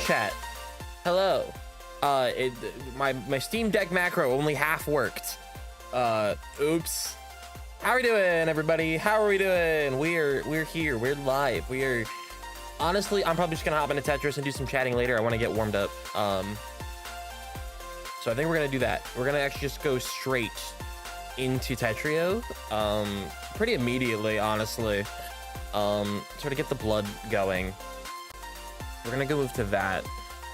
chat. Hello. My Steam Deck macro only half worked. Oops. How are we doing, everybody? How are we doing? We're here. We're live. We are. Honestly, I'm probably just gonna hop into Tetris and do some chatting later. I want to get warmed up. So I think we're gonna do that. We're gonna actually just go straight into TETRIO, pretty immediately, honestly. Sort of get the blood going. We're gonna go move to that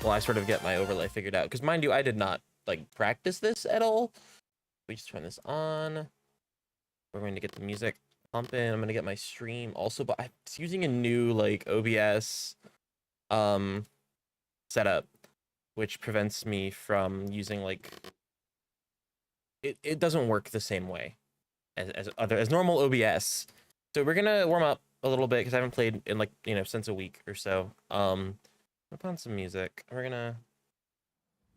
while I sort of get my overlay figured out. Because mind you, I did not like practice this at all. We just turn this on. We're going to get the music pumping. I'm gonna get my stream also, but I'm using a new like OBS setup, which prevents me from using like it doesn't work the same way as normal OBS. So we're gonna warm up a little bit because I haven't played in like, you know, since a week or so. I'll put on some music. We're gonna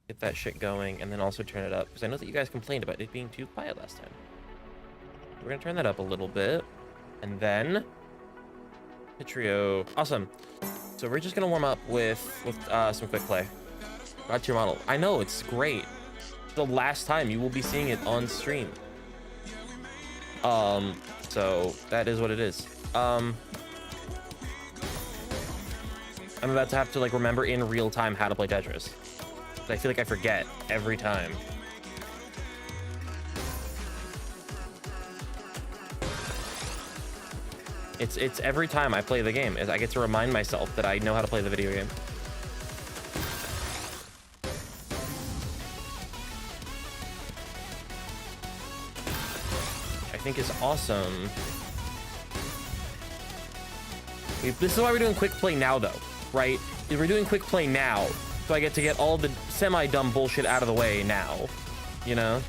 get that shit going and then also turn it up because I know that you guys complained about it being too quiet last time. We're gonna turn that up a little bit and then TETRIO. Awesome. So we're just gonna warm up with some quick play. Got your model. I know, it's great. The last time you will be seeing it on stream. So that is what it is. I'm about to have to like remember in real time how to play Tetris. I feel like I forget every time. It's every time I play the game is I get to remind myself that I know how to play the video game. I think is awesome. This is why we're doing quick play now though, right? We're doing quick play now, so I get to get all the semi-dumb bullshit out of the way now, you know?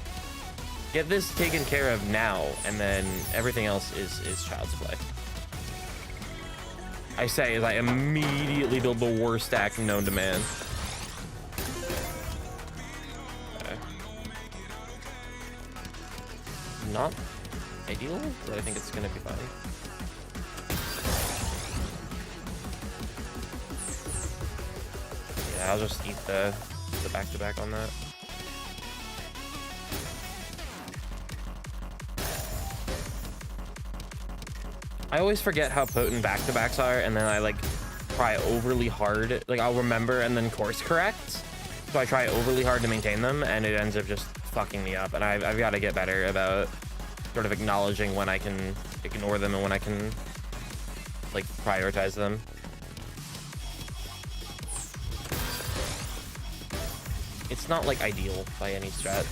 Get this taken care of now, and then everything else is child's play. I say as I immediately build the worst stack known to man. Okay. Not ideal, but I think it's gonna be fine. Yeah, I'll just eat the back-to-back on that. I always forget how potent back-to-backs are, and then I like try overly hard. Like I'll remember and then course correct. So I try overly hard to maintain them, and it ends up just fucking me up. And I've got to get better about sort of acknowledging when I can ignore them and when I can like prioritize them. It's not like ideal by any stretch.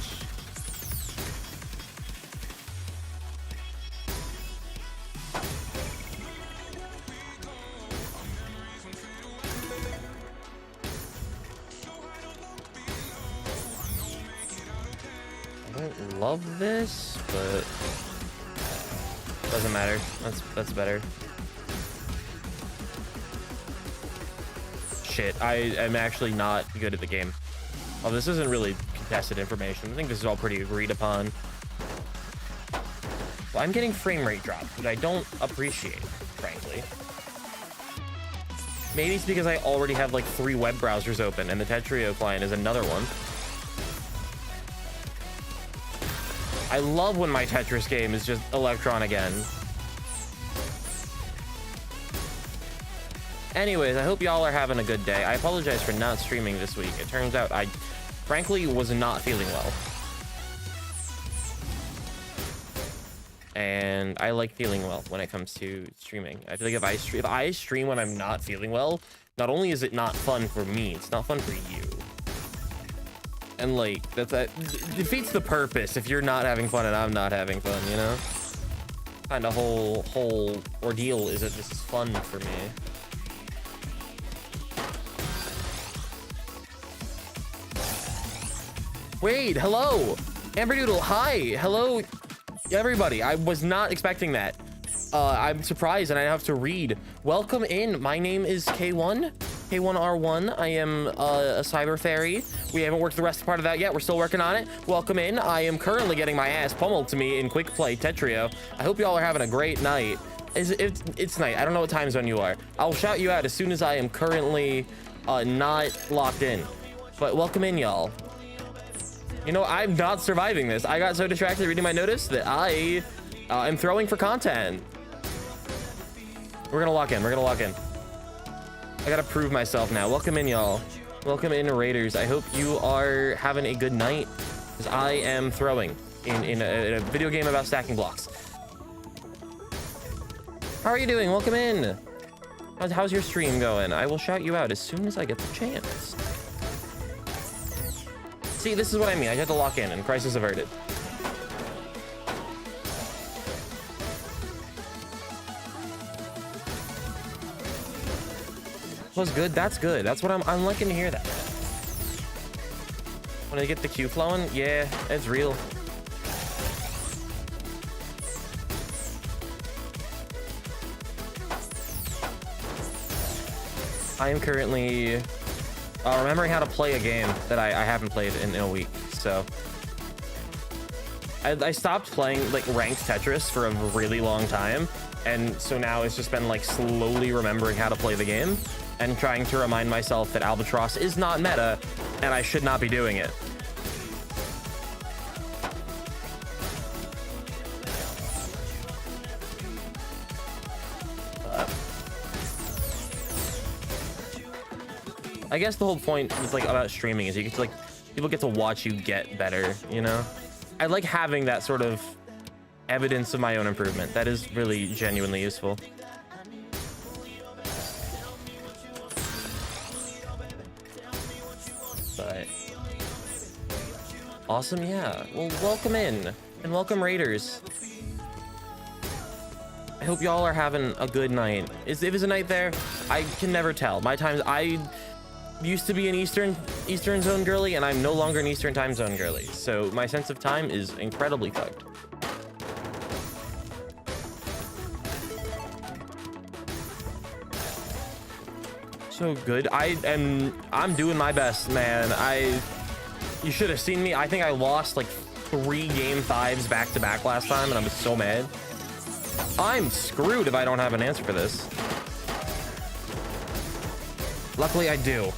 I don't love this, but doesn't matter. That's better. Shit, I am actually not good at the game. Oh, this isn't really contested information. I think this is all pretty agreed upon. Well, I'm getting frame rate drops, which I don't appreciate, frankly. Maybe it's because I already have like 3 web browsers open and the TETRIO client is another one. I love when my Tetris game is just Electron again. Anyways, I hope y'all are having a good day. I apologize for not streaming this week. It turns out I frankly was not feeling well. And I like feeling well when it comes to streaming. I feel like if I stream when I'm not feeling well, not only is it not fun for me, it's not fun for you. And like that defeats the purpose if you're not having fun and I'm not having fun, you know? Kind of whole ordeal is that this is fun for me. Wait, hello, Amberdoodle. Hi, hello, everybody. I was not expecting that. I'm surprised, and I have to read. Welcome in. My name is K1. K1R1. I am a cyber fairy. We haven't worked the rest part of that yet. We're still working on it. Welcome in. I am currently getting my ass pummeled to me in quick play TETRIO. I hope y'all are having a great night. It's night. I don't know what time zone you are. I'll shout you out as soon as I am currently not locked in. But welcome in, y'all. You know, I'm not surviving this. I got so distracted reading my notice that I am throwing for content. We're gonna lock in. We're gonna lock in. I gotta prove myself now. Welcome in, y'all. Welcome in, Raiders. I hope you are having a good night, because I am throwing in a video game about stacking blocks. How are you doing? Welcome in. How's your stream going? I will shout you out as soon as I get the chance. See, this is what I mean. I had to lock in and crisis averted. Was good. That's good. That's what I'm liking to hear that. When I get the queue flowing, yeah, it's real. I am currently remembering how to play a game that I haven't played in a week. So I stopped playing like ranked Tetris for a really long time, and so now it's just been like slowly remembering how to play the game and trying to remind myself that Albatross is not meta and I should not be doing it. I guess the whole point is like about streaming is you get to like, people get to watch you get better, you know? I like having that sort of evidence of my own improvement. That is really genuinely useful. But awesome, yeah. Well, welcome in and welcome, Raiders. I hope y'all are having a good night. If it's a night there, I can never tell. My times, I used to be an Eastern zone girly, and I'm no longer an Eastern time zone girly. So my sense of time is incredibly fucked. So good. I'm doing my best, man. You should have seen me. I think I lost like 3 game 5s back to back last time, and I was so mad. I'm screwed if I don't have an answer for this. Luckily, I do.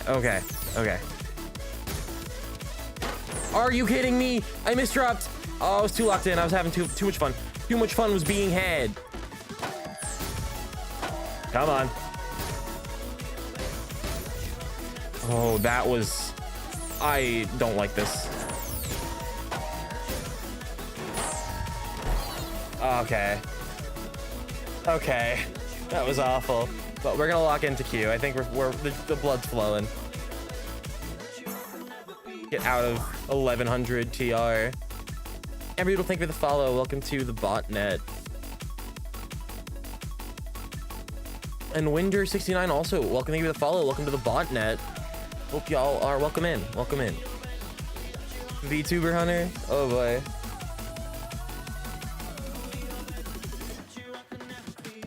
Okay. Are you kidding me? I misdropped. Oh, I was too locked in. I was having too much fun. Too much fun was being had. Come on. Oh, that was... I don't like this. Okay. That was awful. But we're gonna lock into Q. I think the blood's flowing. Get out of 1100 TR. Everybody, thank you for the follow. Welcome to the botnet. And Winder69 also, welcome, thank you for the follow. Welcome to the botnet. Hope y'all are welcome in. Welcome in. VTuber Hunter. Oh boy.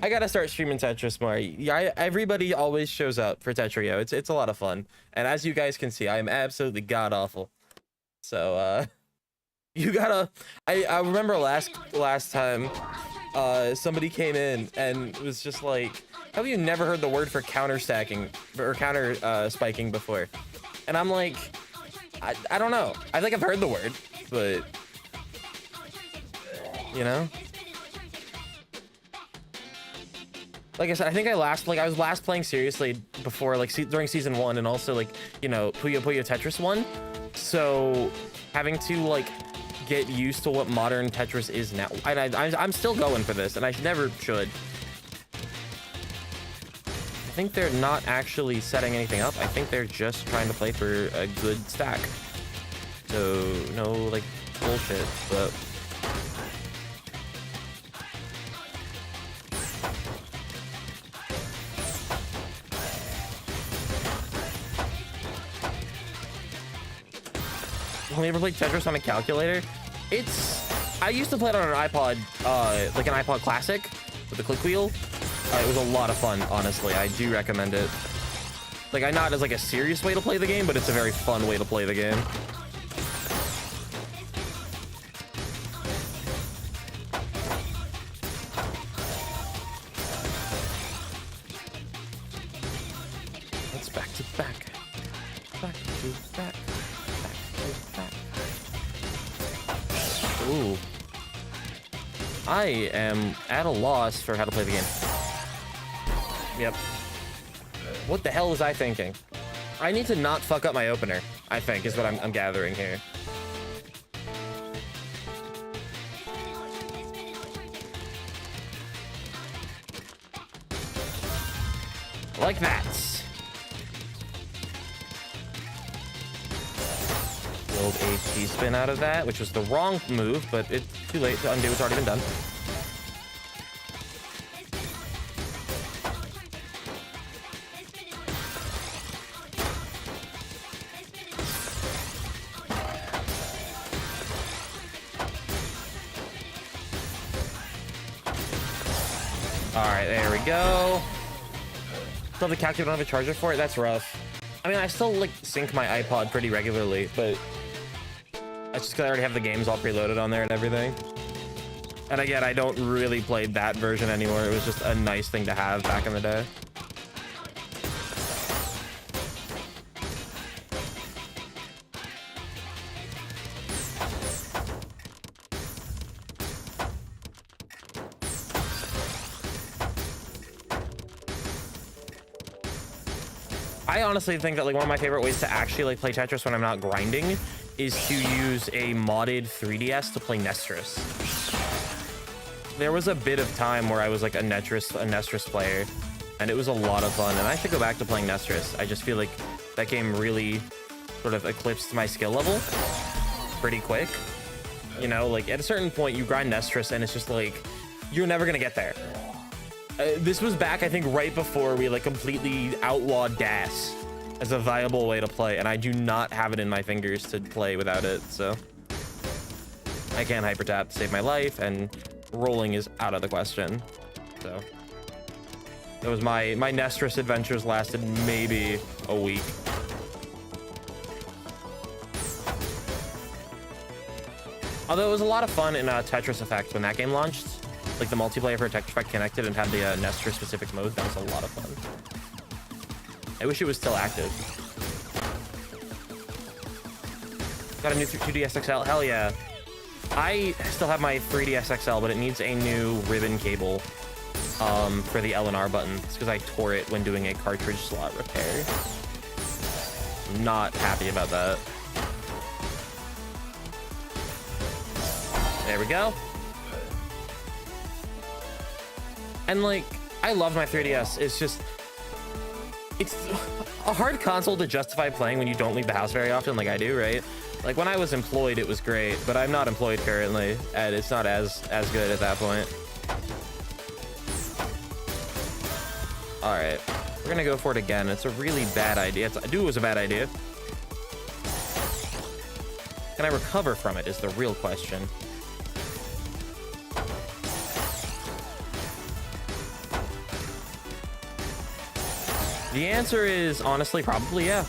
I gotta start streaming Tetris more. Yeah, everybody always shows up for TETRIO. It's a lot of fun, and as you guys can see, I am absolutely god awful. So you gotta. I remember last time, somebody came in and was just like, "Have you never heard the word for counter stacking or counter spiking before?" And I'm like, I don't know. I think I've heard the word, but you know. Like I said, I think I was last playing seriously before, like, during season 1, and also, like, you know, Puyo Puyo Tetris 1. So having to, like, get used to what modern Tetris is now. I'm still going for this, and I never should. I think they're not actually setting anything up. I think they're just trying to play for a good stack. So no, like, bullshit, but... Have you ever played Tetris on a calculator? I used to play it on an iPod, like an iPod Classic with the click wheel. It was a lot of fun, honestly. I do recommend it. Like, not as like a serious way to play the game, but it's a very fun way to play the game. Ooh. I am at a loss for how to play the game. Yep. What the hell was I thinking? I need to not fuck up my opener, I think, is what I'm gathering here. Like that. Build a T-spin out of that, which was the wrong move, but it's too late to undo. It's already been done. Alright, there we go. Still have the calculator, don't have a charger for it? That's rough. I mean, I still, like, sync my iPod pretty regularly, but that's just because I already have the games all preloaded on there and everything. And again, I don't really play that version anymore. It was just a nice thing to have back in the day. I honestly think that like one of my favorite ways to actually like play Tetris when I'm not grinding is to use a modded 3DS to play Netris. There was a bit of time where I was like a Netris player, and it was a lot of fun, and I should go back to playing Netris. I just feel like that game really sort of eclipsed my skill level pretty quick. You know, like at a certain point you grind Netris and it's just like you're never gonna get there. This was back, I think, right before we like completely outlawed DAS as a viable way to play, and I do not have it in my fingers to play without it, so I can't hyper tap to save my life, and rolling is out of the question. So it was my Netris adventures lasted maybe a week. Although it was a lot of fun in Tetris Effect when that game launched. Like the multiplayer for Tetris Effect connected and had the Netris specific mode. That was a lot of fun. I wish it was still active. Got a new 2DS XL. Hell yeah. I still have my 3DS XL, but it needs a new ribbon cable for the L and R button. It's because I tore it when doing a cartridge slot repair. Not happy about that. There we go. And like, I love my 3DS. It's just, it's a hard console to justify playing when you don't leave the house very often like I do, right? Like when I was employed, it was great, but I'm not employed currently, and it's not as good at that point. All right, we're gonna go for it again. It's a really bad idea. I knew it was a bad idea. Can I recover from it is the real question. The answer is honestly probably yeah.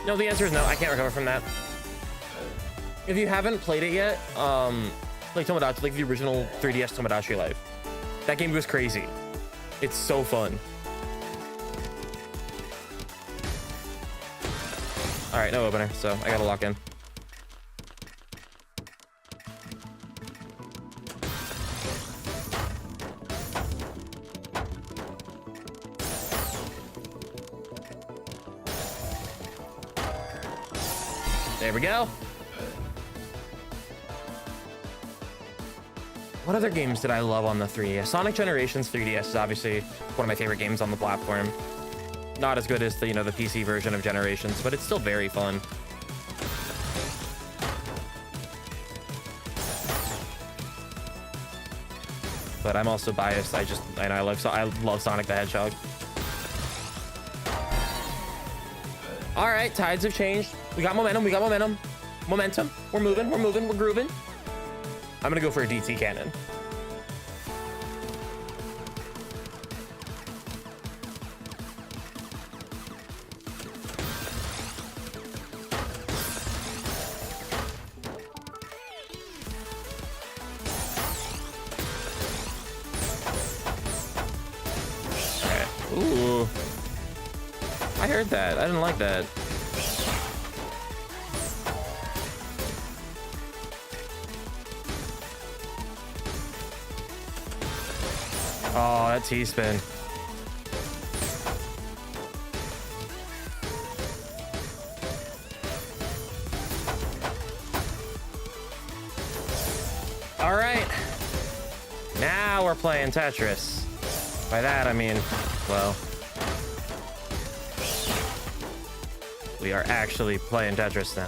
No, the answer is no. I can't recover from that. If you haven't played it yet, like Tomodachi, like the original 3DS Tomodachi Life, that game was crazy. It's so fun. All right, no opener, so I gotta lock in. There we go. What other games did I love on the 3DS? Sonic Generations 3DS is obviously one of my favorite games on the platform. Not as good as the, you know, the PC version of Generations, but it's still very fun. But I'm also biased. I love Sonic the Hedgehog. All right, tides have changed. We got momentum. Momentum. We're moving. We're grooving. I'm gonna go for a DT cannon. Ooh. I heard that. I didn't like that. Oh, that T-spin. All right. Now we're playing Tetris. By that, I mean, well, we are actually playing Tetris now.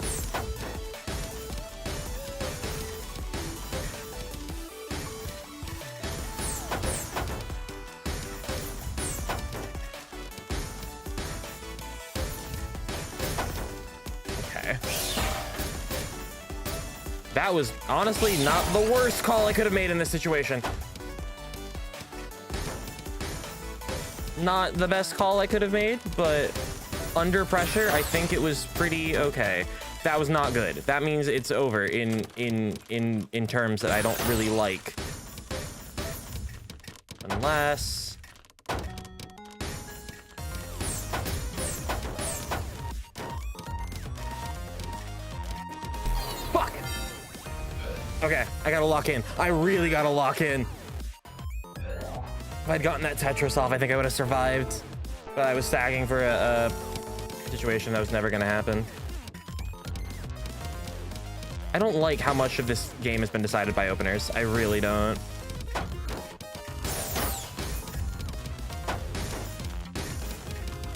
Okay. That was honestly not the worst call I could have made in this situation. Not the best call I could have made, but under pressure, I think it was pretty okay. That was not good. That means it's over in terms that I don't really like. Unless fuck. Okay, I gotta lock in. I really gotta lock in. If I'd gotten that Tetris off, I think I would have survived. But I was sagging for a situation that was never going to happen. I don't like how much of this game has been decided by openers. I really don't.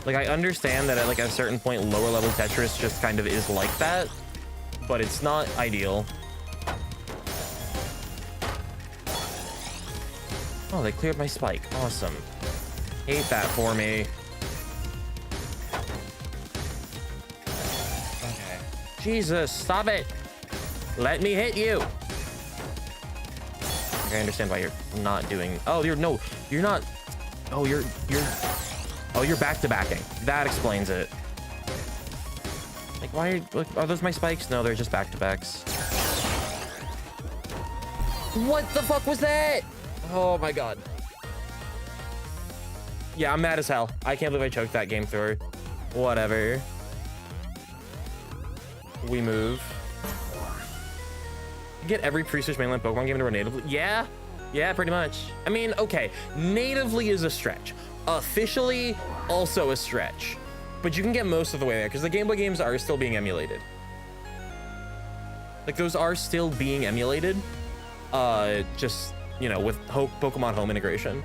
Like, I understand that at like a certain point, lower level Tetris just kind of is like that, but it's not ideal. Oh, they cleared my spike. Awesome. Hate that for me. Okay. Jesus, stop it. Let me hit you. Okay, I understand why you're not doing. Oh, you're no, you're not. Oh, you're back-to-backing. That explains it. Like, why are those my spikes? No, they're just back-to-backs. What the fuck was that? Oh my god. Yeah, I'm mad as hell. I can't believe I choked that game through. Whatever. We move. Get every pre-Switch mainland Pokemon game to run natively? Yeah. Yeah, pretty much. I mean, okay. Natively is a stretch. Officially, also a stretch. But you can get most of the way there because the Game Boy games are still being emulated. Like, those are still being emulated. Just, you know, with Pokemon Home integration.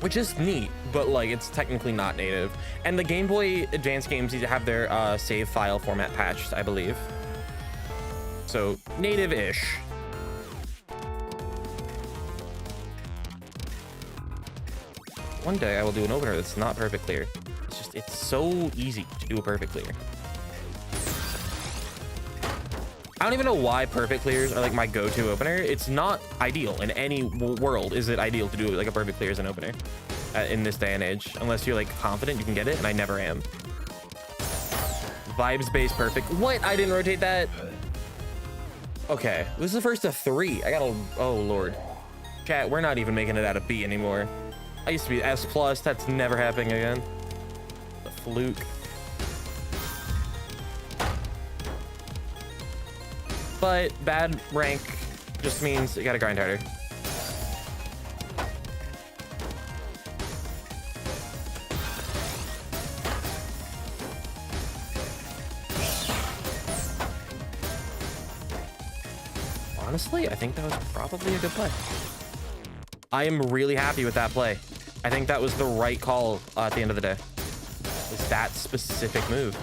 Which is neat, but like it's technically not native. And the Game Boy Advance games need to have their save file format patched, I believe. So native-ish. One day I will do an opener that's not perfect clear. It's so easy to do a perfect clear. I don't even know why perfect clears are like my go-to opener. It's not ideal in any world. Is it ideal to do like a perfect clear as an opener in this day and age? Unless you're like confident you can get it, and I never am. Vibes-based perfect. What? I didn't rotate that. Okay, this is the first of 3. I gotta. Oh lord, chat. We're not even making it out of B anymore. I used to be S+. That's never happening again. The fluke. But bad rank just means you gotta grind harder. Honestly, I think that was probably a good play. I am really happy with that play. I think that was the right call at the end of the day. Was that specific move.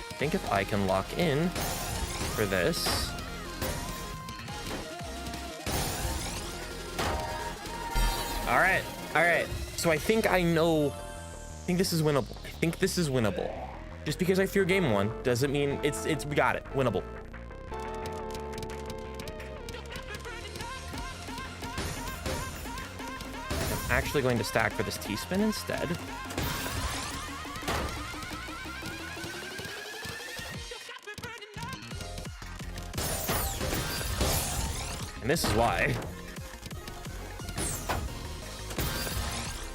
I think if I can lock in for this. All right. So I think I know. I think this is winnable. I think this is winnable. Just because I threw game 1 doesn't mean it's we got it. Winnable. I'm actually going to stack for this T-spin instead. And this is why.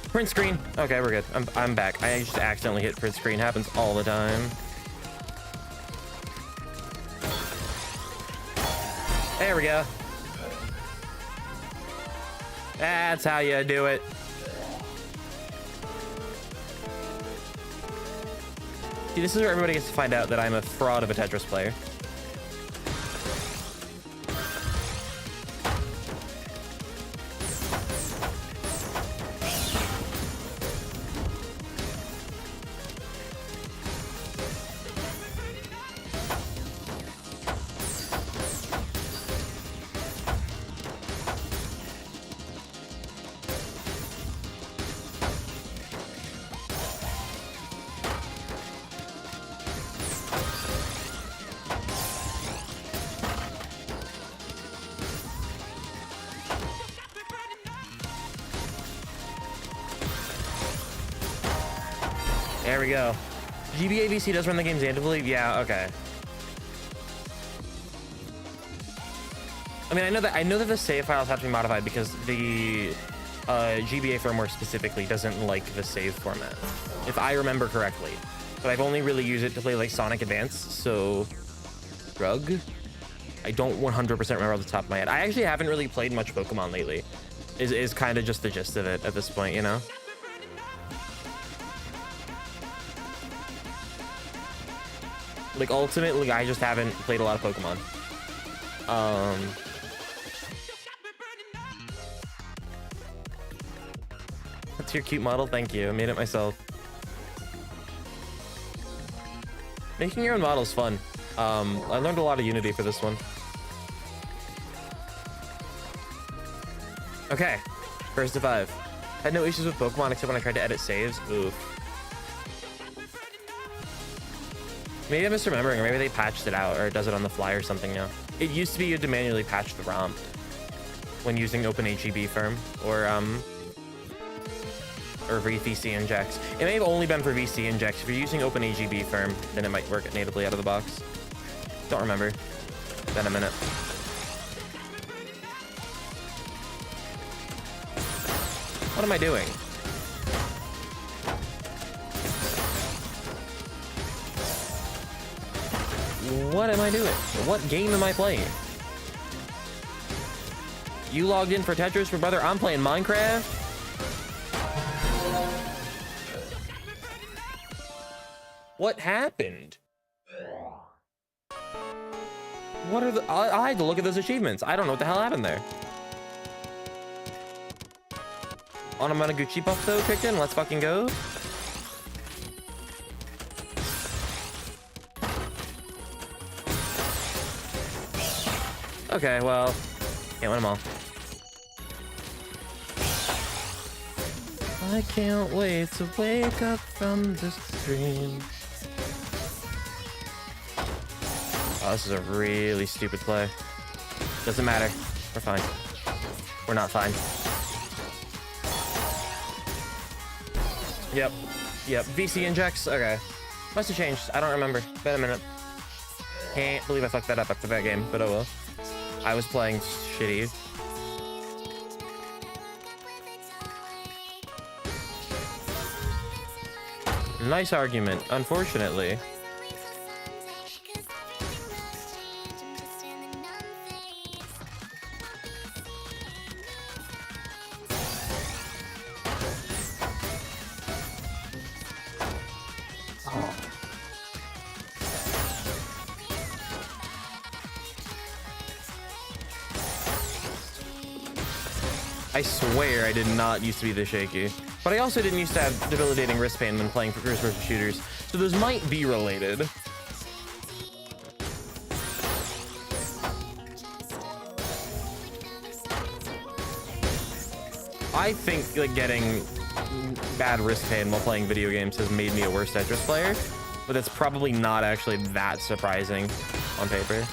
Print screen. Okay, we're good. I'm back. I just accidentally hit print screen. Happens all the time. There we go. That's how you do it. See, this is where everybody gets to find out that I'm a fraud of a Tetris player. There we go. GBA VC does run the games natively? Yeah, okay. I mean, I know that the save files have to be modified because the GBA firmware specifically doesn't like the save format, if I remember correctly. But I've only really used it to play like Sonic Advance, so Drug? I don't 100% remember off the top of my head. I actually haven't really played much Pokemon lately. Is kind of just the gist of it at this point, you know? Like, ultimately, I just haven't played a lot of Pokemon. That's your cute model. Thank you. I made it myself. Making your own model is fun. I learned a lot of Unity for this one. Okay. First to 5. Had no issues with Pokemon except when I tried to edit saves. Oof. Maybe I'm misremembering, or maybe they patched it out, or it does it on the fly or something now. It used to be you had to manually patch the ROM when using OpenHGB firm or VC injects. It may have only been for VC injects. If you're using OpenHGB firm, then it might work natively out of the box. Don't remember. It's been a minute. What am I doing? What am I doing? What game am I playing? You logged in for Tetris, but brother, I'm playing Minecraft. What happened? What are the... I had to look at those achievements. I don't know what the hell happened there. Onamanaguchi buff though kicked in. Let's fucking go. Okay, well, can't win them all. I can't wait to wake up from this dream. Oh, this is a really stupid play. Doesn't matter. We're fine. We're not fine. Yep. VC injects? Okay. Must have changed. I don't remember. Been a minute. Can't believe I fucked that up after that game, but oh well. I was playing shitty. Nice argument, unfortunately. I swear I did not used to be this shaky. But I also didn't used to have debilitating wrist pain when playing for first-person shooters, so those might be related. I think like getting bad wrist pain while playing video games has made me a worse Tetris player, but it's probably not actually that surprising on paper.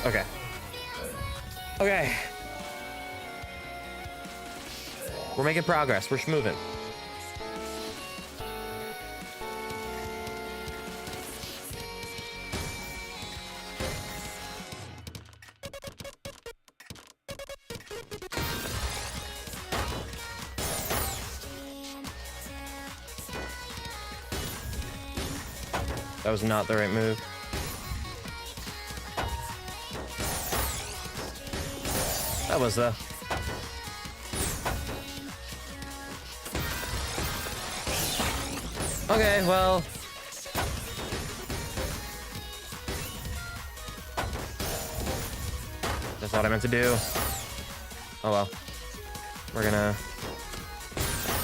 Okay. Okay. We're making progress. We're moving. That was not the right move. That was the... Okay, well... That's what I meant to do. Oh well. We're gonna...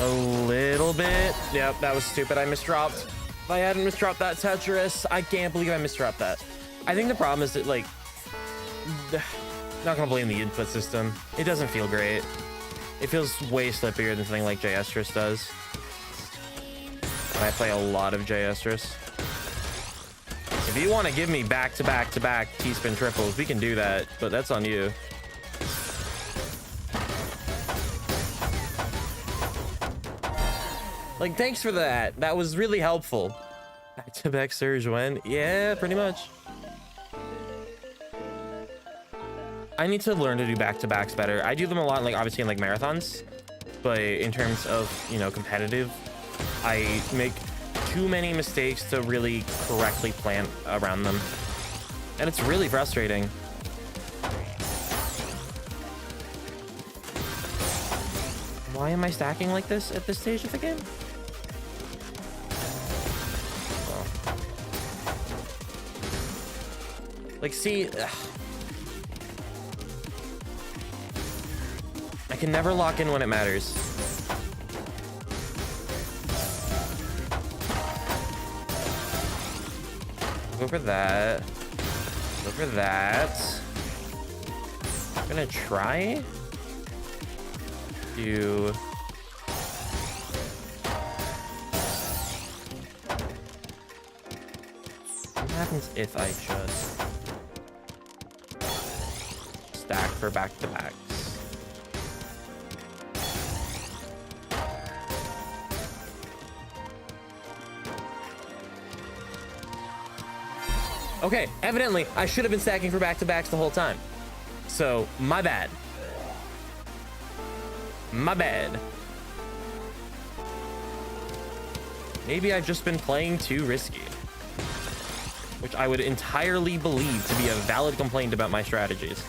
A little bit. Yep, that was stupid. I misdropped. If I hadn't misdropped that Tetris, I can't believe I misdropped that. I think the problem is that, like... Not gonna blame the input system. It doesn't feel great. It feels way slippier than something like JS does. And I play a lot of JS. If you want to give me back-to-back-to-back T-spin triples, we can do that, but that's on you. Like, thanks for that. That was really helpful. Back-to-back surge when? Yeah, pretty much. I need to learn to do back-to-backs better. I do them a lot, like, obviously in, like, marathons. But in terms of, you know, competitive, I make too many mistakes to really correctly plan around them. And it's really frustrating. Why am I stacking like this at this stage of the game? Oh. Like, see... Ugh. I can never lock in when it matters. Go for that. Go for that. I'm gonna try to... What happens if I just stack for back-to-backs? Okay, evidently, I should have been stacking for back-to-backs the whole time. So, my bad. My bad. Maybe I've just been playing too risky. Which I would entirely believe to be a valid complaint about my strategies.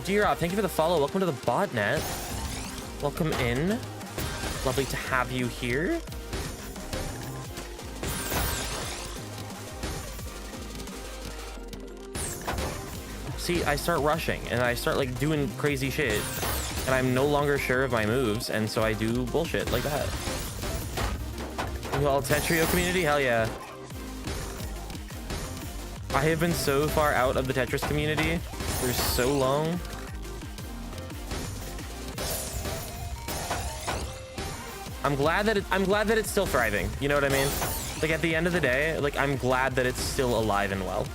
D-Rob, thank you for the follow. Welcome to the botnet. Welcome in. Lovely to have you here. See, I start rushing and I start like doing crazy shit and I'm no longer sure of my moves, and so I do bullshit like that. You all TETRIO community? Hell yeah. I have been so far out of the Tetris community for so long. I'm glad that it's still thriving. You know what I mean? Like at the end of the day, like I'm glad that it's still alive and well.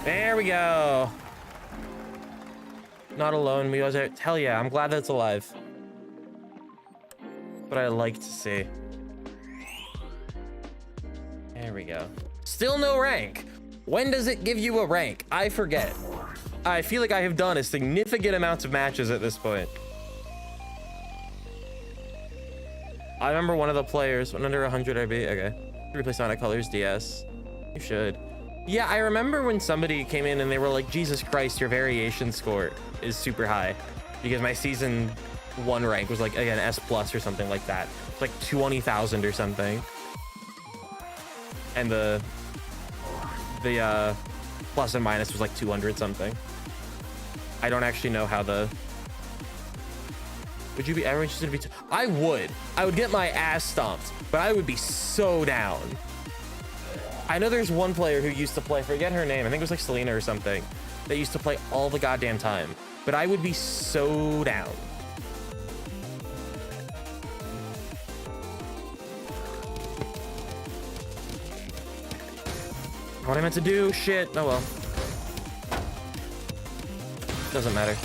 There we go. Not alone. We was out. Hell yeah, I'm glad that it's alive. But I like to see. There we go. Still no rank. When does it give you a rank? I forget. I feel like I have done a significant amount of matches at this point. I remember one of the players went under 100 RB. Okay. Replay Sonic Colors DS. You should. Yeah, I remember when somebody came in and they were like, Jesus Christ, your variation score is super high. Because my season 1 rank was like, again, S plus or something like that. It's like 20,000 or something. And the plus and minus was like 200 something. I don't actually know how the... Would you be ever interested to be... I would get my ass stomped, but I would be so down. I know there's one player who used to play, forget her name, I think it was like Selena or something, that used to play all the goddamn time, but I would be so down. What I meant to do? Shit. Oh well. Doesn't matter.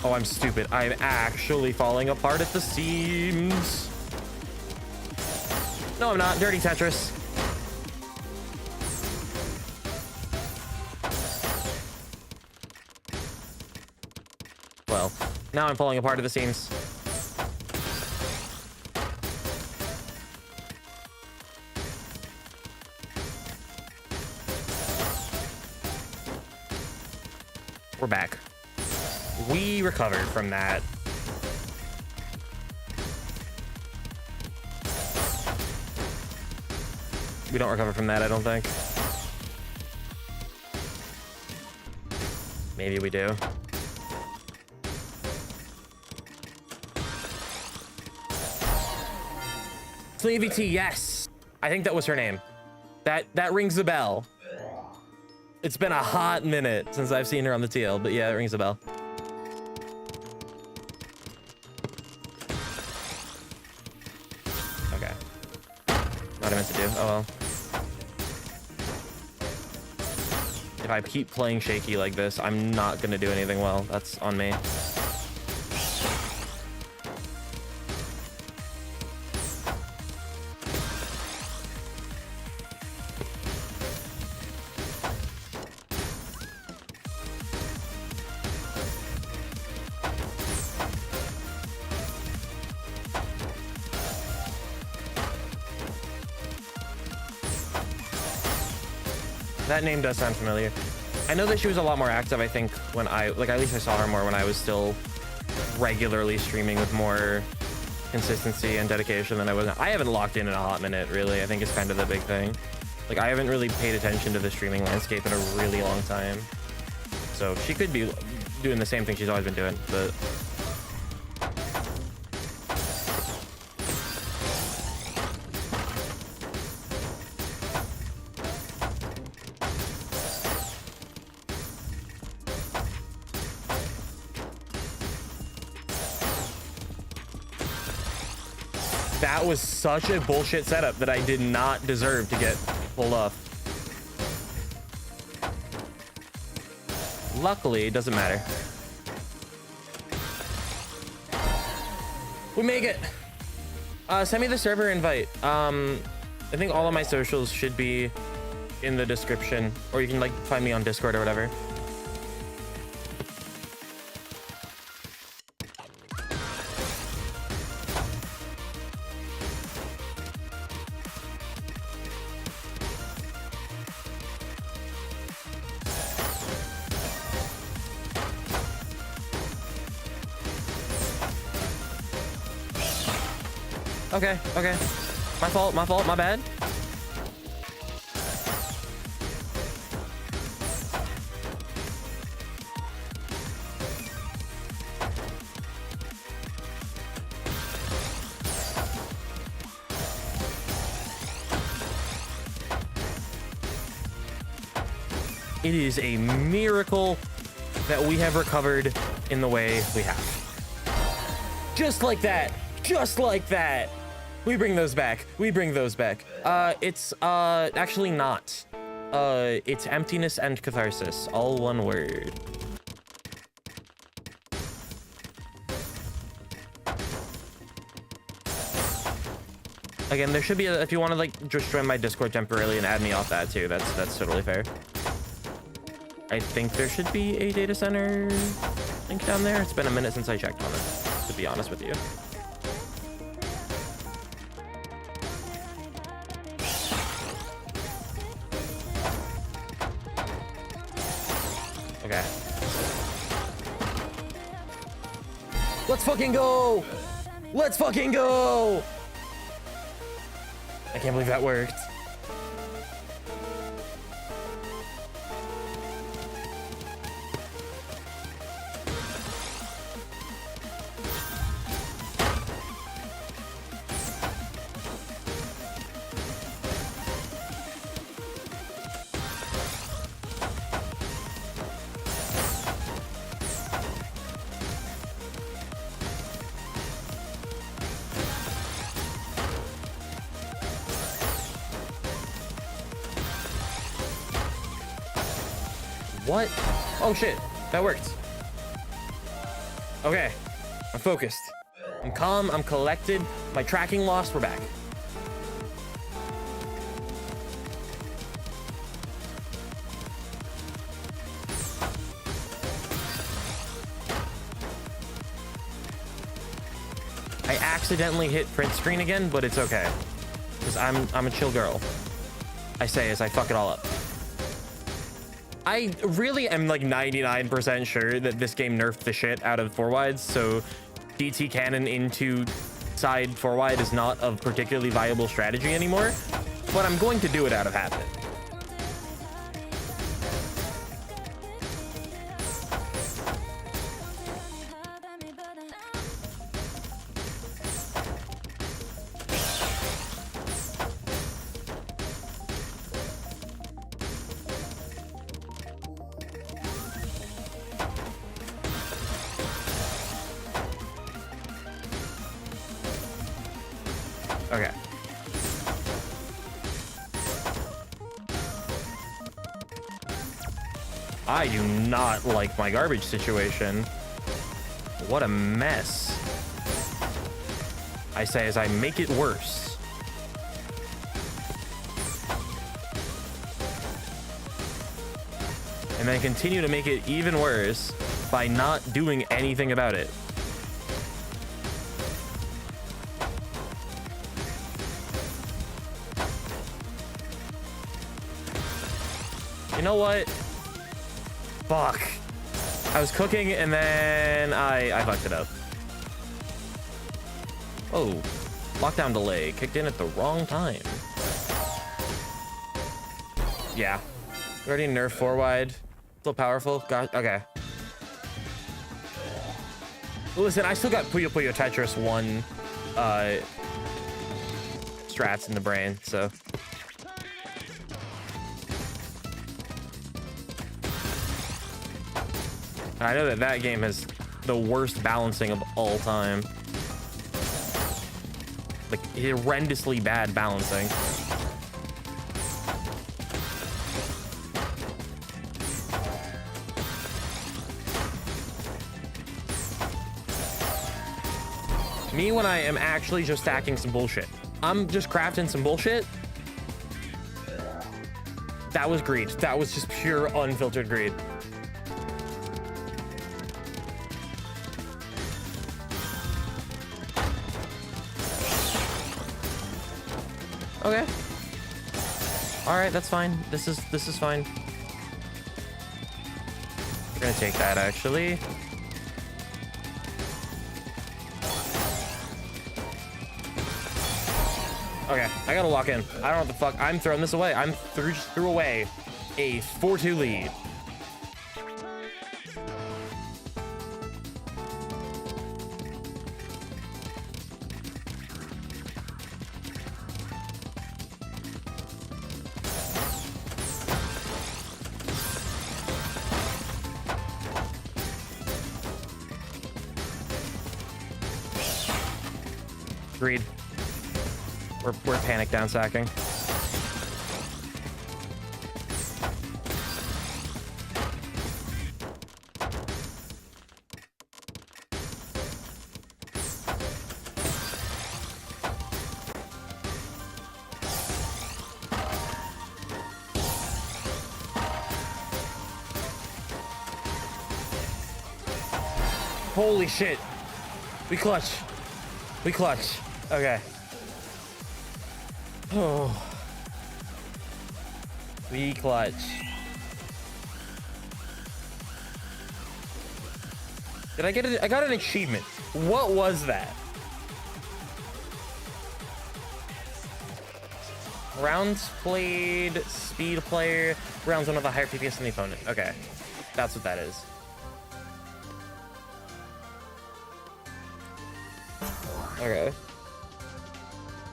Oh, I'm stupid. I'm actually falling apart at the seams. No, I'm not. Dirty Tetris. Well, now I'm falling apart at the seams. We're back. We recovered from that. We don't recover from that, I don't think. Maybe we do. Sleevy T, yes. I think that was her name. That rings a bell. It's been a hot minute since I've seen her on the TL, but yeah, it rings a bell. Okay. What I meant to do. Oh well. If I keep playing shaky like this, I'm not gonna do anything well. That's on me. That name does sound familiar. I know that she was a lot more active, I think, when at least I saw her more when I was still regularly streaming with more consistency and dedication than I was. I haven't locked in a hot minute, really. I think it's kind of the big thing. Like, I haven't really paid attention to the streaming landscape in a really long time. So she could be doing the same thing she's always been doing, but... That was such a bullshit setup that I did not deserve to get pulled off. Luckily, it doesn't matter. We make it. Send me the server invite. I think all of my socials should be in the description, or you can like find me on Discord or whatever. Okay, okay. My fault, my bad. It is a miracle that we have recovered in the way we have. Just like that. Just like that. We bring those back. We bring those back. It's actually not. It's emptiness and catharsis, all one word. Again, there should be if you want to like just join my Discord temporarily and add me off that too. That's totally fair. I think there should be a data center link down there. It's been a minute since I checked on it, to be honest with you. Okay. Let's fucking go! Let's fucking go! I can't believe that worked. What? Oh shit, that worked. Okay, I'm focused. I'm calm, I'm collected. My tracking lost, we're back. I accidentally hit print screen again, but it's okay. Because I'm a chill girl. I say as I fuck it all up. I really am like 99% sure that this game nerfed the shit out of 4-wides, so DT cannon into side 4-wide is not a particularly viable strategy anymore, but I'm going to do it out of habit. Okay. I do not like my garbage situation. What a mess. I say as I make it worse. And then continue to make it even worse by not doing anything about it. You know what? Fuck. I was cooking and then I fucked it up. Oh, lockdown delay kicked in at the wrong time. Yeah. Already nerf 4-wide. Still powerful. Got okay. Listen, I still got Puyo Puyo Tetris 1 strats in the brain, so. I know that that game has the worst balancing of all time. Like, horrendously bad balancing. Me when I am actually just stacking some bullshit. I'm just crafting some bullshit. That was greed. That was just pure unfiltered greed. Okay. All right, that's fine. This is fine. We're gonna take that actually. Okay, I gotta lock in. I don't know what the fuck. I'm throwing this away. I'm threw away a 4-2 lead. Agreed. We're panic down sacking. Holy shit. We clutch. We clutch. Okay. Oh. We clutch. Did I get it? I got an achievement. What was that? Rounds played, speed player, rounds one of the higher TPS than the opponent. Okay. That's what that is. Okay.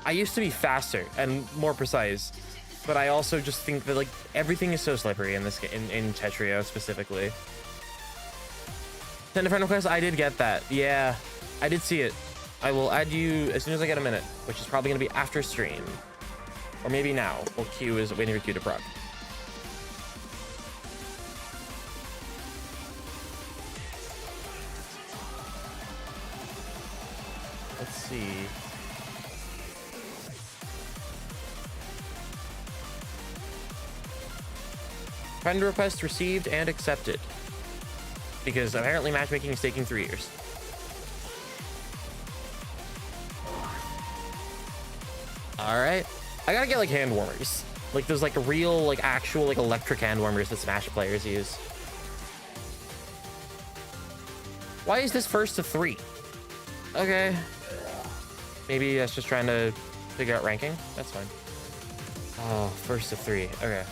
I used to be faster and more precise, but I also just think that like everything is so slippery in this game, in TETRIO specifically. Send a friend request. I did get that. Yeah, I did see it. I will add you as soon as I get a minute, which is probably gonna be after stream, or maybe now. Well, Q is waiting for Q to proc. see. Friend request received and accepted. Because apparently matchmaking is taking 3 years. Alright. I gotta get like hand warmers. Like those like real, like actual like electric hand warmers that Smash players use. Why is this first to 3? Okay. Maybe that's just trying to figure out ranking. That's fine. Oh, first to 3. Okay.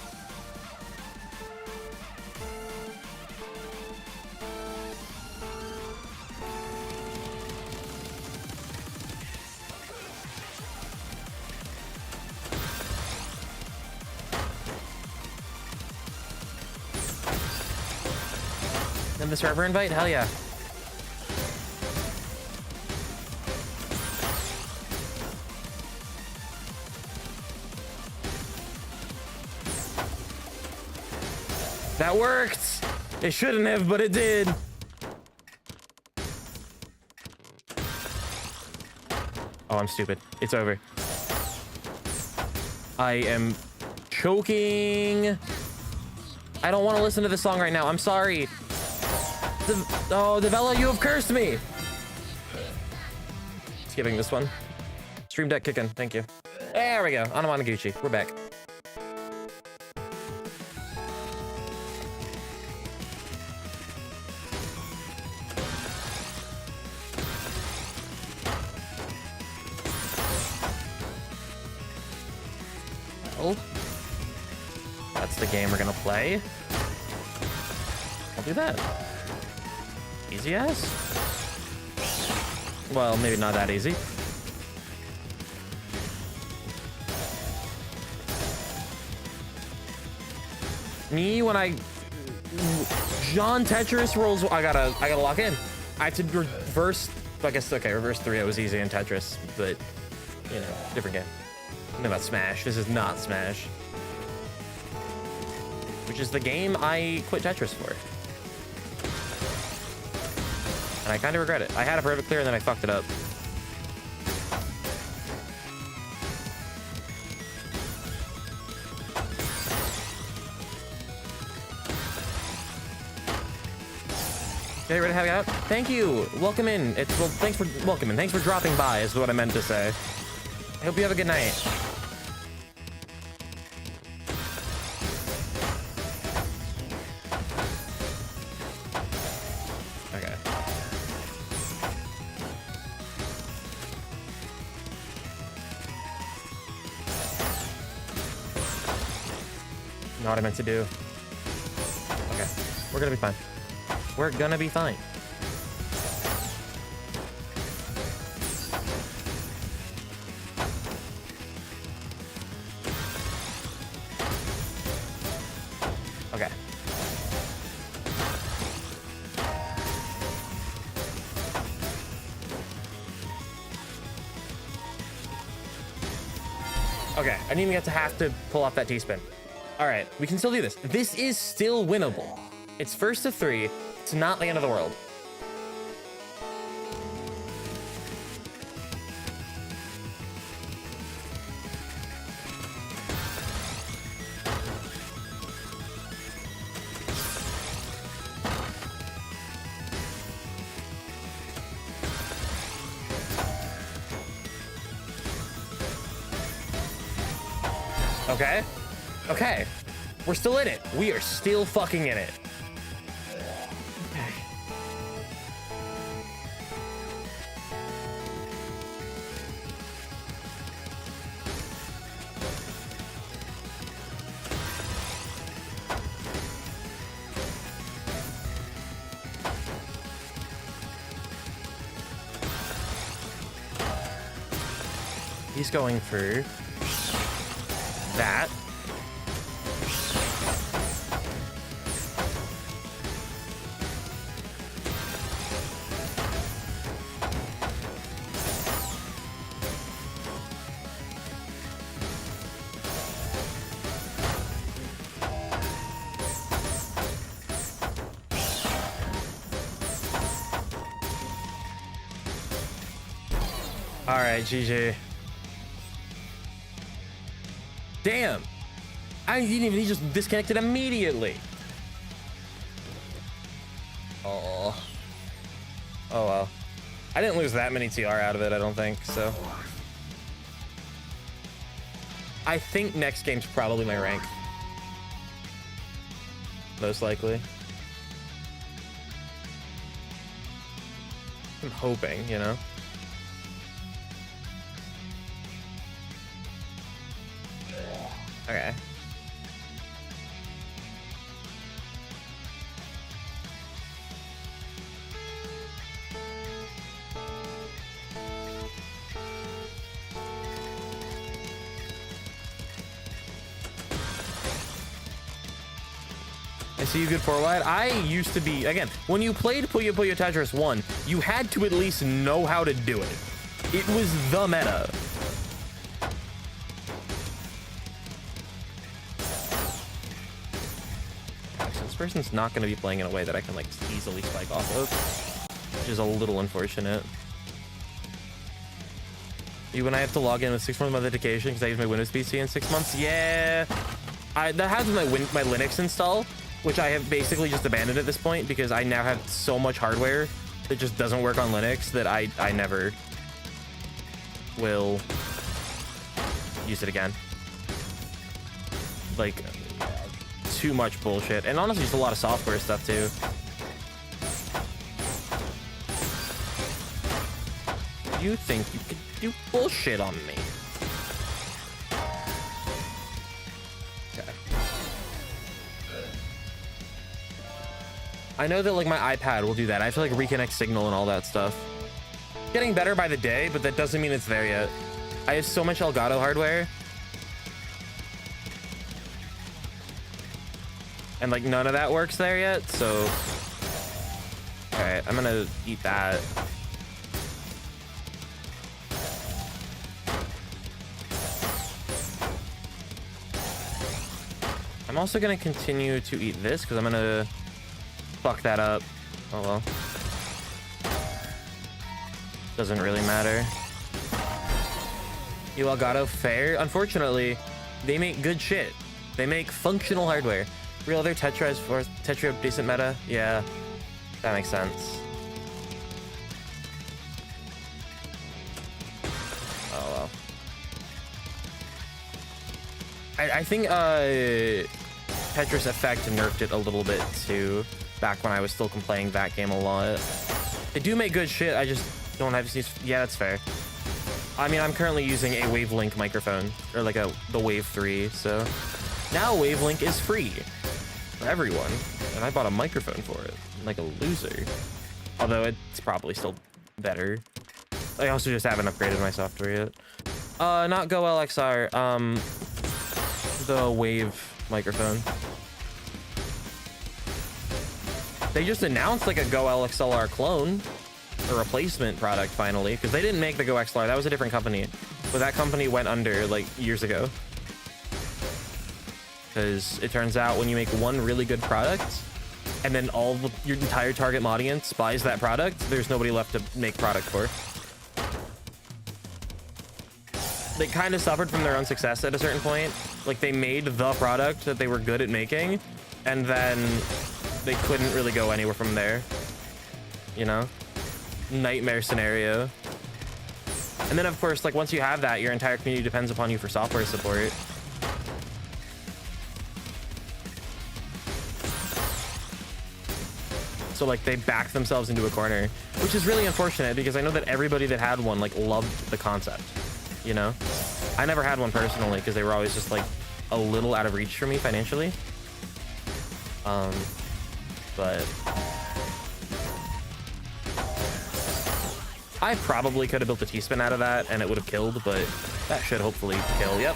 Then the server invite? Hell yeah. That worked! It shouldn't have, but it did. Oh, I'm stupid. It's over. I am choking. I don't want to listen to this song right now. I'm sorry. Oh, Devella, you have cursed me. Skipping this one. Stream deck kicking. Thank you. There we go. Anamanaguchi. We're back. Well, that's the game we're gonna play. I'll do that. Easy as? Well, maybe not that easy. Me, when I John Tetris rolls, I gotta lock in. I had to reverse. I guess okay, reverse 3. It was easy in Tetris, but you know, different game. Nothing about Smash. This is not Smash, which is the game I quit Tetris for. And I kind of regret it. I had a perfect clear and then I fucked it up. Okay, ready to have it out? Thank you. Welcome in. Well, thanks for welcoming. Thanks for dropping by is what I meant to say. I hope you have a good night. Okay. Not what I meant to do. Okay. We're gonna be fine. We're gonna be fine. Okay. Okay, I didn't even get to have to pull off that T-spin. All right, we can still do this. This is still winnable. It's first to 3. It's not the end of the world. Okay. Okay. We're still in it. We are still fucking in it. Okay. He's going for that. All right, GG. Damn. I didn't even, he just disconnected immediately. Oh. Oh well. I didn't lose that many TR out of it, I don't think, so. I think next game's probably my rank. Most likely. I'm hoping, you know? Okay. I see you good for wide. I used to be, again, when you played Puyo Puyo Tetris 1, you had to at least know how to do it. It was the meta. So this person's not going to be playing in a way that I can like easily spike off of, which is a little unfortunate. When I have to log in with 6 months of authentication because I use my Windows PC in 6 months, yeah. That has my Linux install, which I have basically just abandoned at this point because I now have so much hardware that just doesn't work on Linux that I never will use it again. Like, too much bullshit. And honestly, just a lot of software stuff too. You think you could do bullshit on me? I know that like my iPad will do that. I have to like reconnect signal and all that stuff. Getting better by the day, but that doesn't mean it's there yet. I have so much Elgato hardware. And like none of that works there yet, so. All right, I'm gonna eat that. I'm also gonna continue to eat this because I'm gonna fuck that up. Oh well. Doesn't really matter. You Elgato fair? Unfortunately, they make good shit. They make functional hardware. Real other Tetra is for TETRIO decent meta? Yeah, that makes sense. Oh well. I think Tetris Effect nerfed it a little bit too. Back when I was still playing that game a lot. They do make good shit, I just don't have to. Yeah, that's fair. I mean, I'm currently using a Wavelink microphone, or like the Wave 3, so now Wavelink is free for everyone, and I bought a microphone for it, like a loser. Although it's probably still better. I also just haven't upgraded my software yet. Not Go LXR, the Wave microphone. They just announced like a Go LXLR clone, a replacement product finally, because they didn't make the Go XLR. That was a different company, but that company went under like years ago. Because it turns out when you make one really good product, and then your entire target audience buys that product, there's nobody left to make product for. They kind of suffered from their own success at a certain point. Like they made the product that they were good at making, and then they couldn't really go anywhere from there, you know? Nightmare scenario. And then of course, like once you have that, your entire community depends upon you for software support. So like they backed themselves into a corner, which is really unfortunate because I know that everybody that had one like loved the concept, you know? I never had one personally because they were always just like a little out of reach for me financially. But I probably could have built a T-spin out of that and it would have killed, but that should hopefully kill. Yep.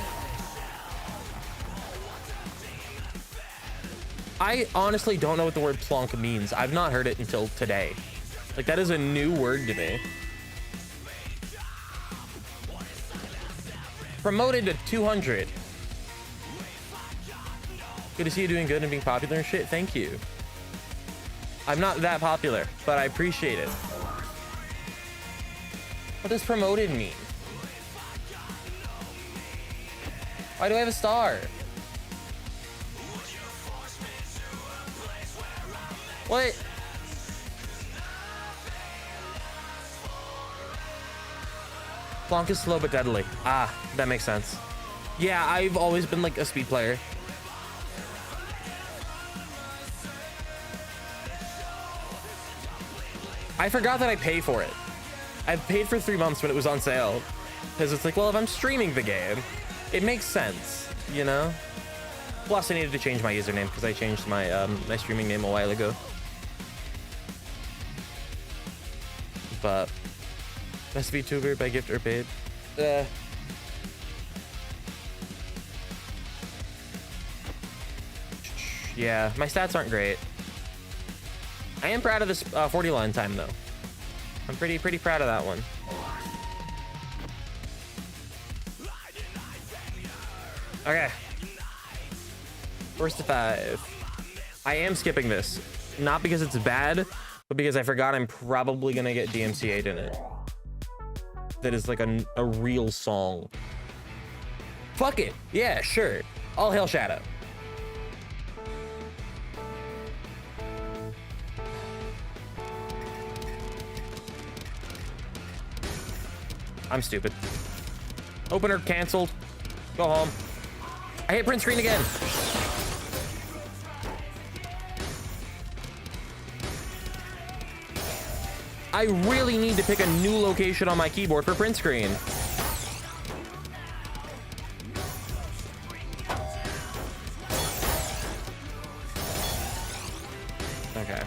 I honestly don't know what the word plonk means. I've not heard it until today. Like that is a new word to me. Promoted to 200. Good to see you doing good and being popular and shit. Thank you. I'm not that popular, but I appreciate it. What does promoted mean? Why do I have a star? What? Blanc is slow but deadly. Ah, that makes sense. Yeah, I've always been like a speed player. I forgot that I pay for it. I paid for 3 months when it was on sale. Because it's like, well, if I'm streaming the game, it makes sense, you know? Plus, I needed to change my username because I changed my my streaming name a while ago. But best VTuber by gift or paid. Yeah, my stats aren't great. I am proud of this 40 line time though. I'm pretty proud of that one. Okay. First to 5. I am skipping this. Not because it's bad, but because I forgot I'm probably gonna get DMCA'd in it. That is like a real song. Fuck it. Yeah, sure. All hail Shadow. I'm stupid. Opener canceled. Go home. I hit print screen again. I really need to pick a new location on my keyboard for print screen. Okay.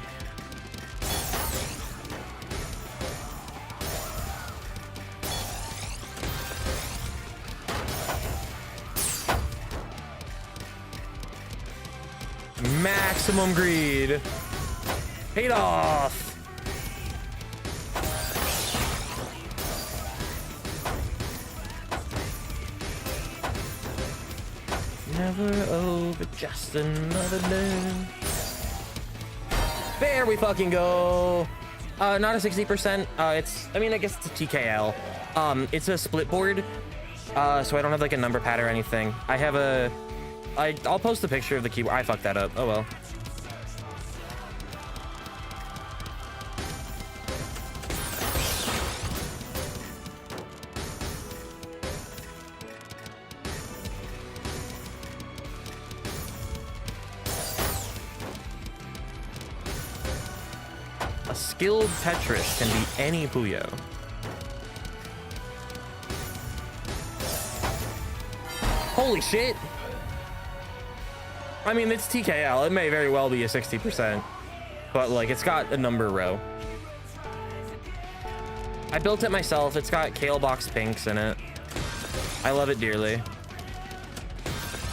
Maximum greed. Paid off. Never over just another day. There we fucking go. Not a 60%. It's, I mean, I guess it's a TKL. It's a split board. So I don't have like a number pad or anything. I have a, I'll post a picture of the keyboard. I fucked that up. Oh well. A skilled Tetris can be any Puyo. Holy shit. I mean, it's TKL. It may very well be a 60%, but like it's got a number row. I built it myself. It's got Kale Box Pinks in it. I love it dearly.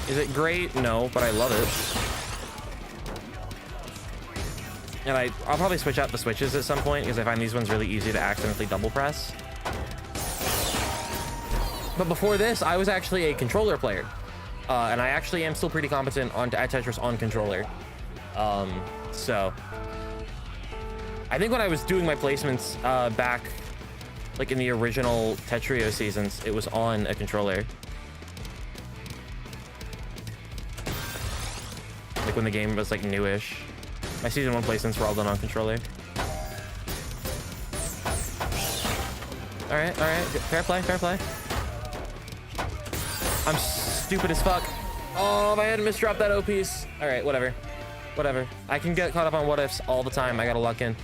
Is it great? No, but I love it. And I'll probably switch out the switches at some point because I find these ones really easy to accidentally double press. But before this, I was actually a controller player. And I actually am still pretty competent at Tetris on controller. So I think when I was doing my placements back like in the original TETRIO seasons, it was on a controller. Like when the game was like newish. My season 1 placements were all done on controller. All right, fair play, fair play. I'm stupid as fuck. Oh, if I hadn't misdropped that O piece. All right, whatever. Whatever. I can get caught up on what ifs all the time. I gotta luck in.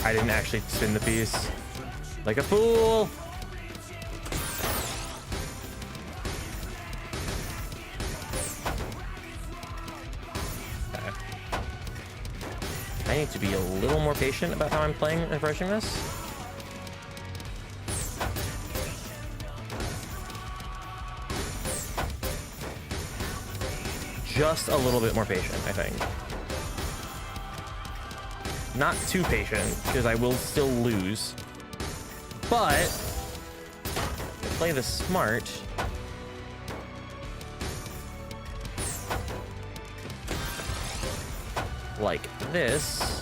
I didn't actually spin the piece. Like a fool. Okay. I need to be a little more patient about how I'm playing and approaching this. just a little bit more patient, I think. Not too patient, because I will still lose. But play this smart. Like this.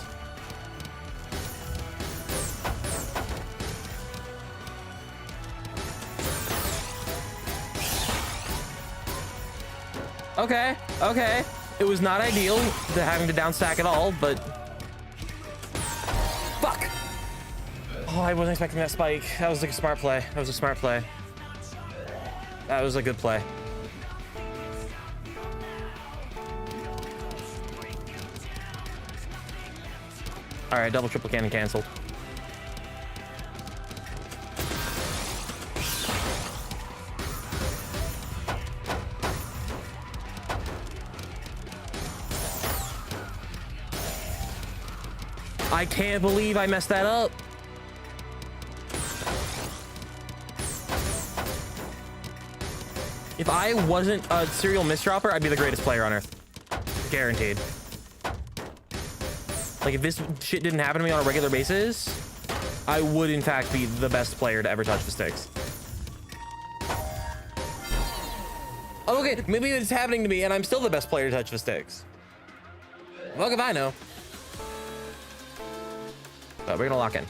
Okay, okay. It was not ideal to having to down stack at all, but fuck. Oh, I wasn't expecting that spike. That was like a smart play. That was a smart play. That was a good play. All right, double triple cannon canceled. I can't believe I messed that up. If I wasn't a serial misdropper, I'd be the greatest player on earth. Guaranteed. Like, if this shit didn't happen to me on a regular basis, I would, in fact, be the best player to ever touch the sticks. Okay, maybe it's happening to me and I'm still the best player to touch the sticks. Fuck if I know. But we're gonna lock in.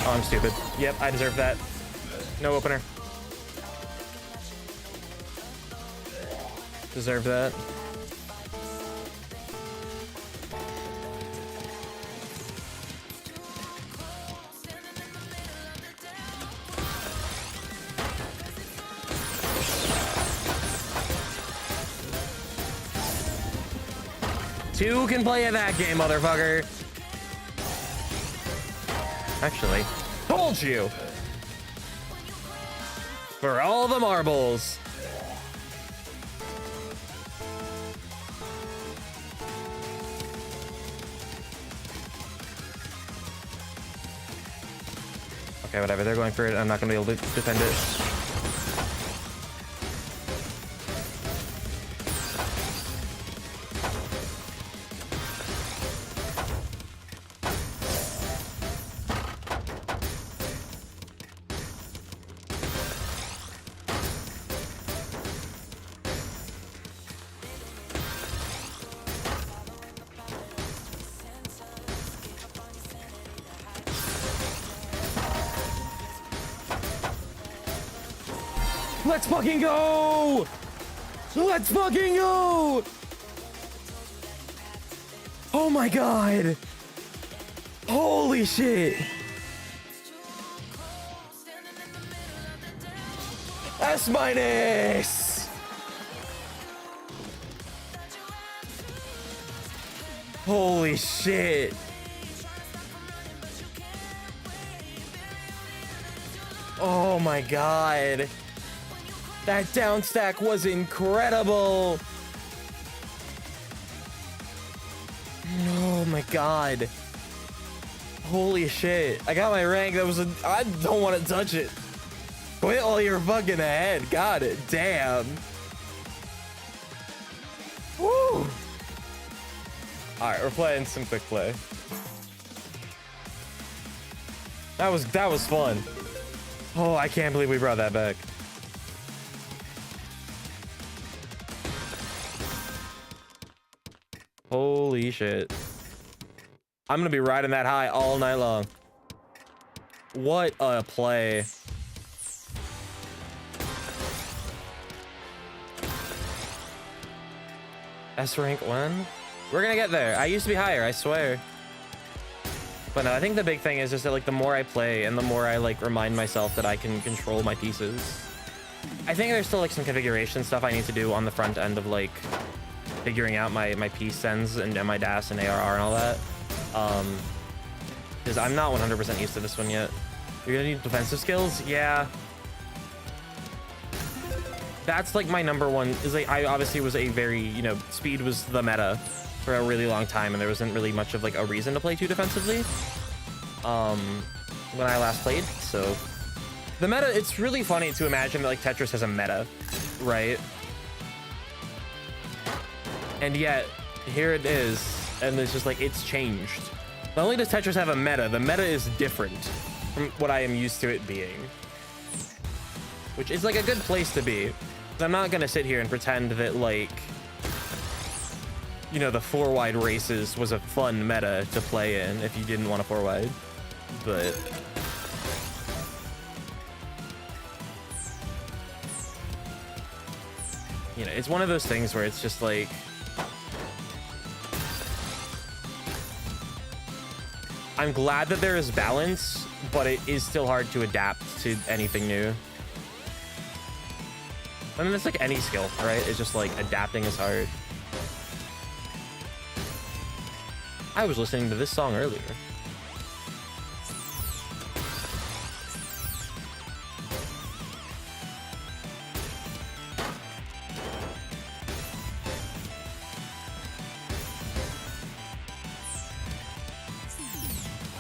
Oh, I'm stupid. Yep, I deserve that. No opener. Deserve that. Two can play in that game, motherfucker. Actually, told you. For all the marbles. Okay, whatever. They're going for it. I'm not going to be able to defend it. Let's fucking go! Let's fucking go! Oh my god! Holy shit! S minus! Holy shit! Oh my god! That down stack was incredible. Oh my god. Holy shit. I got my rank. That was a... I don't want to touch it. Quit while you're fucking ahead. God damn. Woo. Alright, we're playing some quick play. That was fun. Oh, I can't believe we brought that back. Holy shit. I'm gonna be riding that high all night long. What a play. S rank 1? We're gonna get there. I used to be higher, I swear. But no, I think the big thing is just that, like, the more I play and the more I, like, remind myself that I can control my pieces. I think there's still, like, some configuration stuff I need to do on the front end of, like, figuring out my piece sends and my DAS and ARR and all that. Because I'm not 100% used to this one yet. You're gonna need defensive skills? Yeah. that's like my number one. Is like I obviously was a very, you know, speed was the meta for a really long time, and there wasn't really much of like a reason to play too defensively when I last played. So the meta, it's really funny to imagine that like Tetris has a meta, right? And yet here it is, and it's just like it's changed. Not only does Tetris have a meta, the meta is different from what I am used to it being, which is like a good place to be. I'm not gonna sit here and pretend that, like, you know, the 4-wide races was a fun meta to play in if you didn't want a 4-wide, but you know, it's one of those things where it's just like, I'm glad that there is balance, but it is still hard to adapt to anything new. I mean, it's like any skill, right? It's just like adapting is hard. I was listening to this song earlier.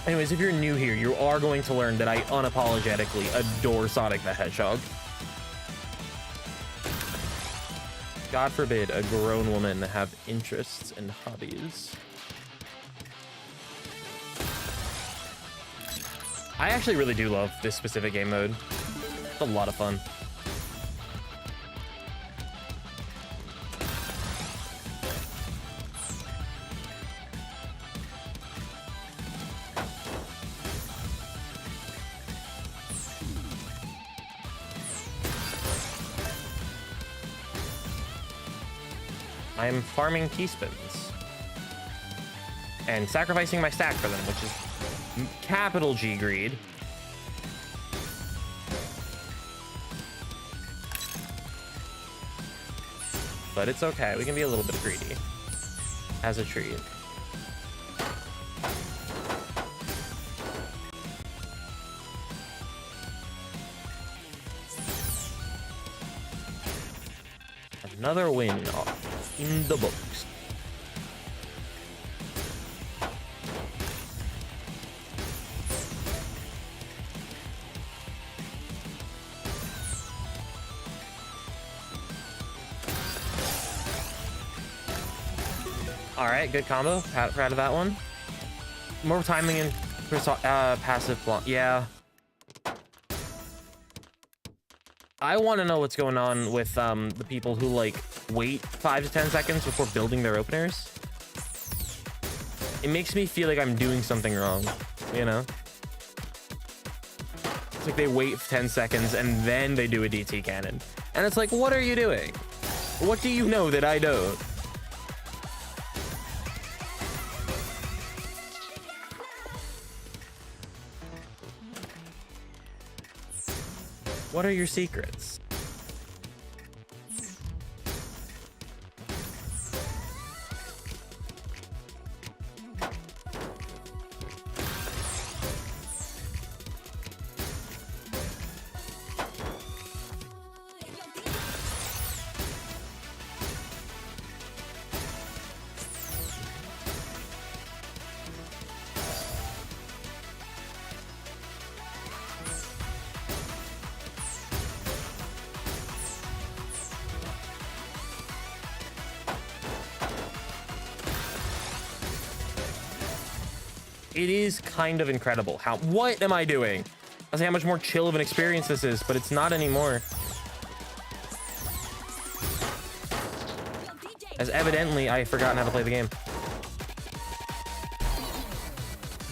Anyways, if you're new here, you are going to learn that I unapologetically adore Sonic the Hedgehog. God forbid a grown woman have interests and hobbies. I actually really do love this specific game mode. It's a lot of fun. I'm farming teaspoons and sacrificing my stack for them, which is capital G greed. But it's okay. We can be a little bit greedy as a treat. Another win in the books. All right, good combo. Proud of that one. More timing and passive block. Yeah. I want to know what's going on with the people who like wait 5 to 10 seconds before building their openers. It makes me feel like I'm doing something wrong, you know? It's like they wait 10 seconds and then they do a DT cannon. And it's like, what are you doing? What do you know that I don't? What are your secrets? It is kind of incredible how, what am I doing? I say how much more chill of an experience this is, but it's not anymore. As evidently, I've forgotten how to play the game.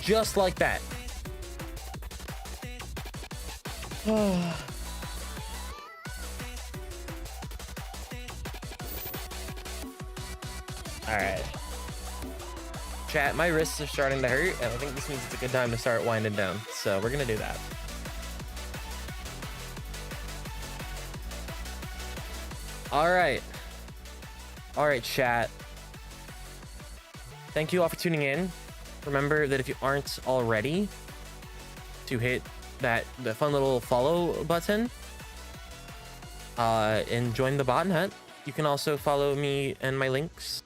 Just like that. All right. Chat, my wrists are starting to hurt, and I think this means it's a good time to start winding down. So we're gonna do that. All right, chat. Thank you all for tuning in. Remember that if you aren't already, to hit the fun little follow button and join the botnet. You can also follow me and my links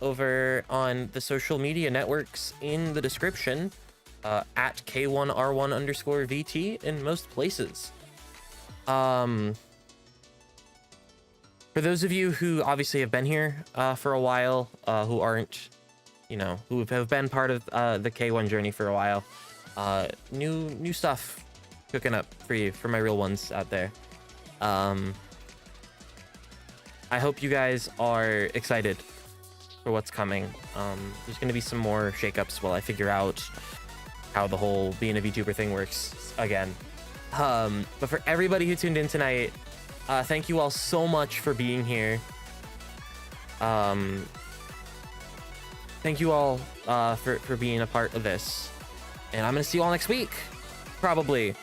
over on the social media networks in the description, at K1R1_VT in most places. For those of you who obviously have been here for a while, who aren't, who have been part of the K1 journey for a while, new stuff cooking up for you, for my real ones out there. I hope you guys are excited for what's coming. There's going to be some more shakeups while I figure out how the whole being a VTuber thing works again. But for everybody who tuned in tonight, thank you all so much for being here. Thank you all for being a part of this. And I'm going to see you all next week. Probably.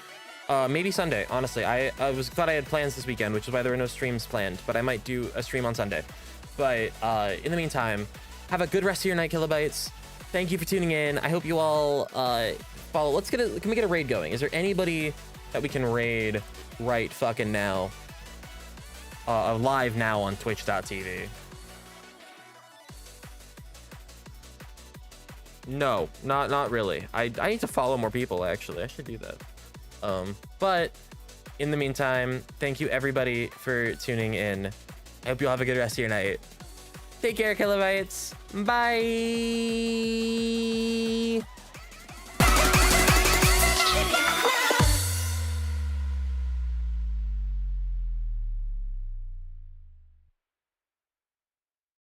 Maybe Sunday, honestly. I thought I had plans this weekend, which is why there were no streams planned. But I might do a stream on Sunday. But in the meantime, have a good rest of your night, Kilobytes. Thank you for tuning in. I hope you all follow. Can we get a raid going? Is there anybody that we can raid right fucking now? Live now on twitch.tv. No, not really. I need to follow more people, actually. I should do that. But in the meantime, thank you everybody for tuning in. I hope you all have a good rest of your night. Take care, Kilobytes. Bye.